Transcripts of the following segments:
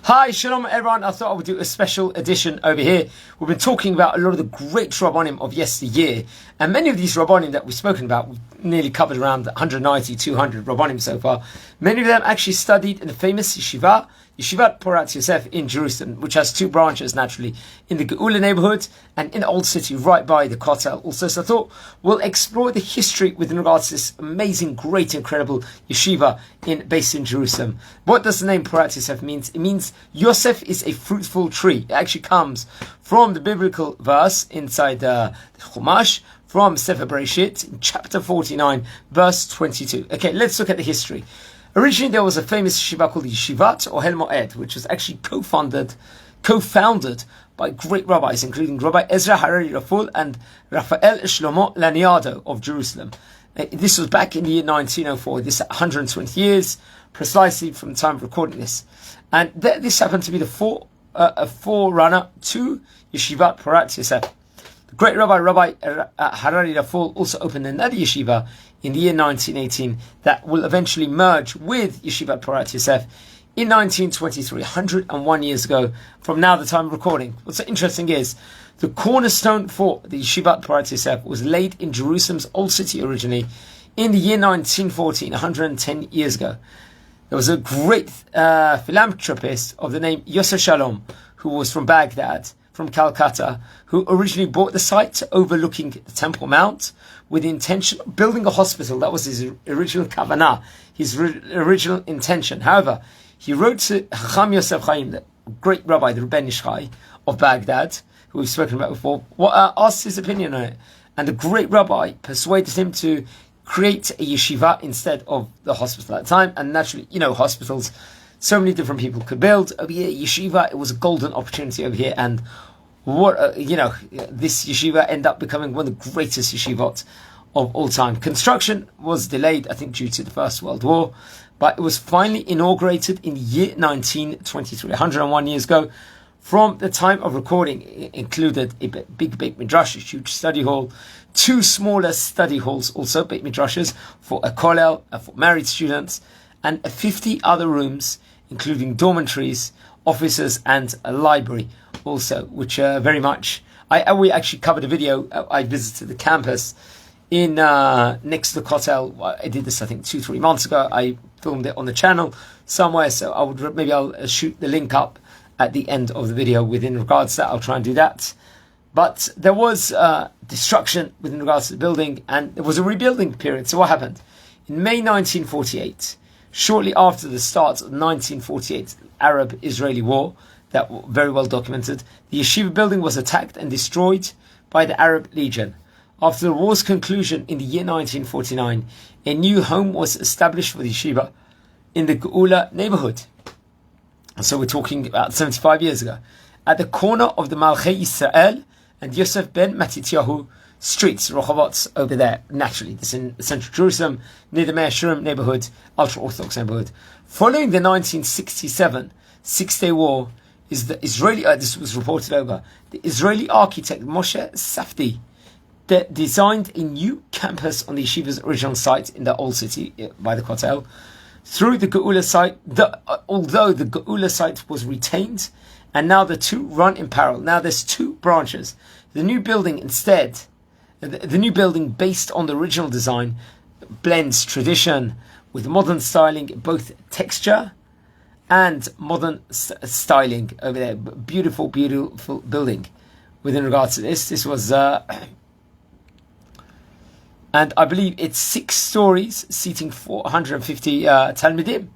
Hi, shalom everyone. I thought I would do a special edition over here. We've been talking about a lot of the great Rabbanim of yesteryear, and many of these Rabbanim that we've spoken about, we've nearly covered around 190, 200 Rabbanim so far. Many of them actually studied in the famous Yeshivat Porat Yosef in Jerusalem, which has two branches naturally, in the Geula neighborhood and in the Old City right by the Kotel also. So I thought we'll explore the history with regards to this amazing, great, incredible yeshiva based in Jerusalem. What does the name Porat Yosef mean? It means Yosef is a fruitful tree. It actually comes from the biblical verse inside the Chumash, from Sefer Bereshit, in chapter 49, verse 22. Okay, let's look at the history. Originally, there was a famous yeshiva called Yeshivat or Hel Moed, which was actually co-founded by great rabbis, including Rabbi Ezra Harari Raful and Raphael Shlomo Laniado of Jerusalem. This was back in the year 1904. This 120 years precisely from the time of recording this, and this happened to be the forerunner to Yeshivat Porat Yosef. The great Rabbi Harari Raful also opened another yeshiva in the year 1918 that will eventually merge with Yeshivat Porat Yosef in 1923, 101 years ago from now, the time of recording. What's so interesting is the cornerstone for the Yeshivat Porat Yosef was laid in Jerusalem's Old City originally in the year 1914, 110 years ago. There was a great philanthropist of the name Yosef Shalom, who was from Baghdad, from Calcutta, who originally bought the site overlooking the Temple Mount with the intention of building a hospital. That was his original kavanah, his original intention. However, he wrote to Chacham Yosef Chaim, the great rabbi, the Rebbe Nishchai of Baghdad, who we've spoken about before, asked his opinion on it. And the great rabbi persuaded him to create a yeshiva instead of the hospital at the time. And naturally, hospitals, so many different people could build. Over here, yeshiva, it was a golden opportunity over here. And this yeshiva ended up becoming one of the greatest yeshivot of all time. Construction was delayed, I think, due to the First World War, but it was finally inaugurated in the year 1923, 101 years ago. From the time of recording, it included a big Beit Midrash, a huge study hall, two smaller study halls, also Beit Midrashes, for a kollel, for married students, and 50 other rooms, including dormitories, offices, and a library also, which very much... we actually covered a video. I visited the campus in next to the Kotel. I did this, I think, 2-3 months ago. I filmed it on the channel somewhere, so I'll shoot the link up at the end of the video within regards to that. I'll try and do that. But there was destruction within regards to the building, and there was a rebuilding period. So what happened? In May 1948, shortly after the start of the 1948 Arab-Israeli War, that was very well documented, the yeshiva building was attacked and destroyed by the Arab Legion. After the war's conclusion in the year 1949, a new home was established for the yeshiva in the Geula neighborhood. So we're talking about 75 years ago, at the corner of the Malchei Yisrael and Yosef ben Matityahu streets, Rehovot, over there. Naturally, this is in central Jerusalem, near the Meir Shurim neighborhood, ultra-Orthodox neighborhood. Following the 1967 Six-Day War, is the Israeli, this was reported over, the Israeli architect Moshe Safdie designed a new campus on the yeshiva's original site in the Old City by the Kotel. Through the Geula site, although the Geula site was retained, and now the two run in parallel. Now there's two branches. The new building the new building based on the original design blends tradition with modern styling, both texture and modern styling over there. Beautiful, beautiful building. Within regards to this was, and I believe it's 6 stories, seating 450 Talmidim.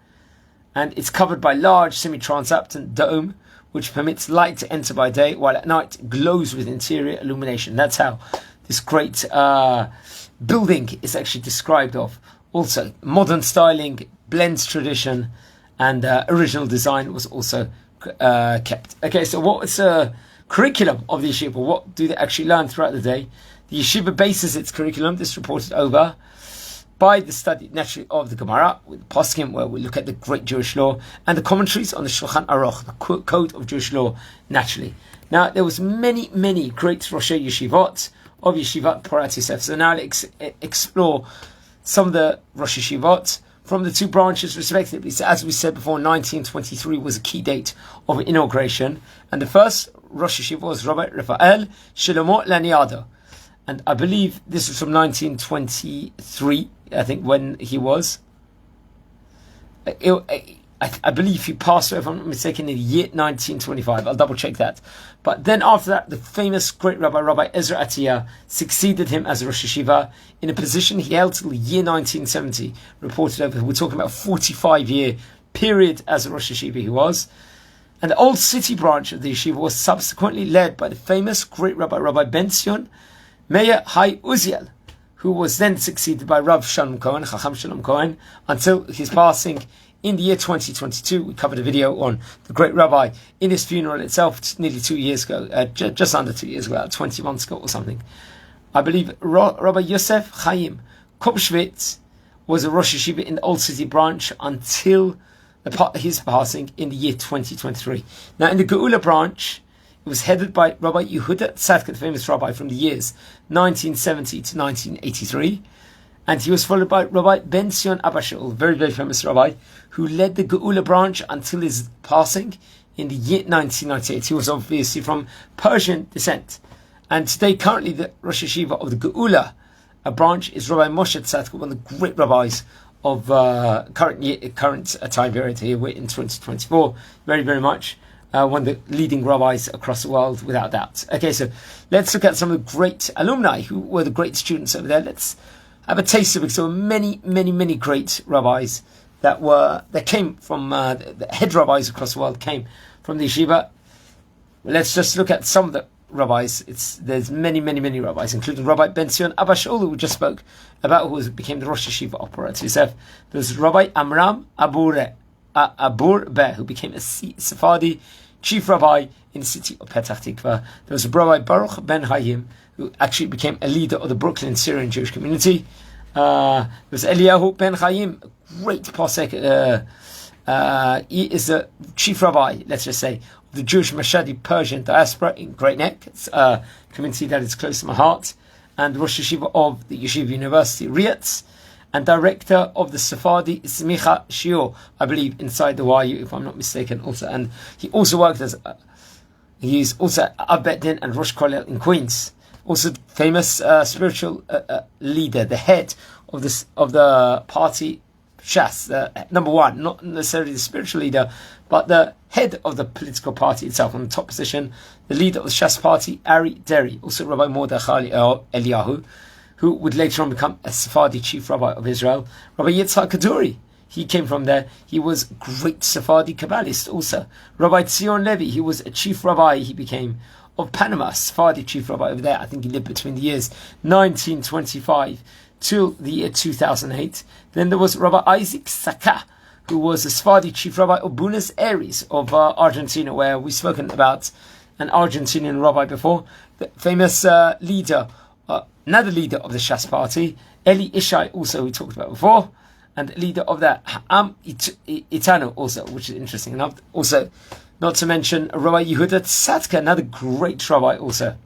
And it's covered by large semi-transparent dome, which permits light to enter by day, while at night it glows with interior illumination. That's how this great building is actually described of. Also, modern styling, blends tradition, and original design was also kept. Okay, so what's the curriculum of the yeshiva? What do they actually learn throughout the day? The yeshiva bases its curriculum, this reported over, by the study, naturally, of the Gemara, with Poskim, where we look at the great Jewish law, and the commentaries on the Shulchan Aruch, the code of Jewish law, naturally. Now, there was many, many great Roshei Yeshivot of Yeshivat Porat Yosef. So now let's explore some of the Rosh Yeshivot from the two branches respectively. So as we said before, 1923 was a key date of inauguration, and the first Rosh Yeshiva was Rabbi Rafael Shlomo Laniado, and I believe this was from 1923, I think, when he was. I believe he passed away, if I'm not mistaken, in the year 1925. I'll double check that. But then after that, the famous great Rabbi Ezra Atiyah succeeded him as Rosh Yeshiva in a position he held till the year 1970. Reported over, we're talking about a 45-year period as a Rosh Yeshiva he was. And the old city branch of the yeshiva was subsequently led by the famous great Rabbi Ben-Zion Meir Hai Uziel, who was then succeeded by Rav Shalom Cohen, Chacham Shalom Cohen, until his passing in the year 2022. We covered a video on the great rabbi in his funeral itself nearly 2 years ago, just under 2 years ago, 20 months ago or something. I believe Rabbi Yosef Chaim Kopshvitz was a Rosh Yeshiva in the Old City branch until his passing in the year 2023. Now, in the Geula branch, it was headed by Rabbi Yehuda Tzadka, the famous rabbi from the years 1970 to 1983. And he was followed by Rabbi Ben-Zion Abba Shaul, very, very famous rabbi, who led the Geula branch until his passing in the year 1998. He was obviously from Persian descent. And today, currently, the Rosh Yeshiva of the Geula branch is Rabbi Moshe Tzadka, one of the great rabbis of current time period here. We're in 2024, very, very much. One of the leading rabbis across the world, without doubt. Okay, so let's look at some of the great alumni who were the great students over there. Let's have a taste of it. So many, many, many great rabbis that came from the head rabbis across the world came from the yeshiva. Let's just look at some of the rabbis. There's many, many, many rabbis, including Rabbi Ben-Zion Abba Shaul, who we just spoke about, who became the Rosh Yeshiva of Porat Yosef. There's Rabbi Amram Abur Beh, who became a Sephardi chief rabbi in the city of Petach Tikva. There was Rabbi Baruch Ben Hayim, who actually became a leader of the Brooklyn Syrian Jewish community. There was Eliyahu Ben Hayim, a great posek. He is the chief rabbi, let's just say, of the Jewish Mashadi Persian diaspora in Great Neck. It's a community that is close to my heart. And Rosh Yeshiva of the Yeshiva University, Riyadh, and director of the Sephardi Smicha Shiur, I believe, inside the YU, if I'm not mistaken, also. And he also worked as, he's also Ab Bet Din and Rosh Kollel in Queens. Also famous spiritual leader, the head of the party Shas, number one, not necessarily the spiritual leader, but the head of the political party itself, on the top position, the leader of the Shas party, Ari Deri, also Rabbi Mordechai Eliyahu, who would later on become a Sephardi chief rabbi of Israel. Rabbi Yitzhak Kaduri, he came from there. He was a great Sephardi Kabbalist also. Rabbi Tzion Levi, he was a chief rabbi, he became, of Panama, Sephardi chief rabbi over there. I think he lived between the years 1925 till the year 2008. Then there was Rabbi Isaac Saka, who was a Sephardi chief rabbi of Buenos Aires of Argentina, where we've spoken about an Argentinian rabbi before. The famous leader, another leader of the Shas party, Eli Ishai, also we talked about before, and leader of the Ha'am Itanu also, which is interesting enough. Also, not to mention Rabbi Yehuda Tzadka, another great rabbi also,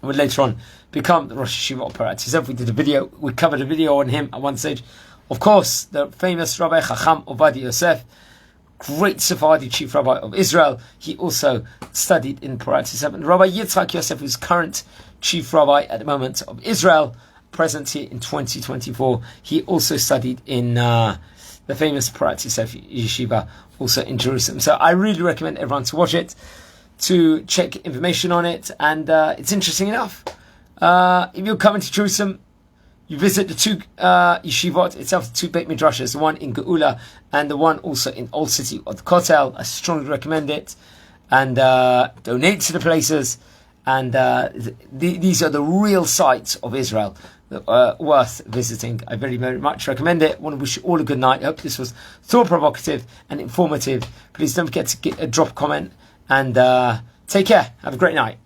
would later on become the Rosh Yeshiva Porat Yosef. We covered a video on him at one stage. Of course, the famous Rabbi Chacham Ovadia Yosef, great Sephardi chief rabbi of Israel. He also studied in Porat Yosef. And Rabbi Yitzhak Yosef, who's current chief rabbi at the moment of Israel, present here in 2024. He also studied in the famous Porat Yosef Yeshiva, also in Jerusalem. So I really recommend everyone to watch it, to check information on it, and it's interesting enough. If you're coming to Jerusalem, you visit the two yeshivot itself, the two Beit Midrashes, the one in Geula and the one also in Old City of the Kotel. I strongly recommend it, and donate to the places. And these are the real sites of Israel that are worth visiting. I very, very much recommend it. I want to wish you all a good night. I hope this was thought-provocative and informative. Please don't forget to drop a comment, and take care. Have a great night.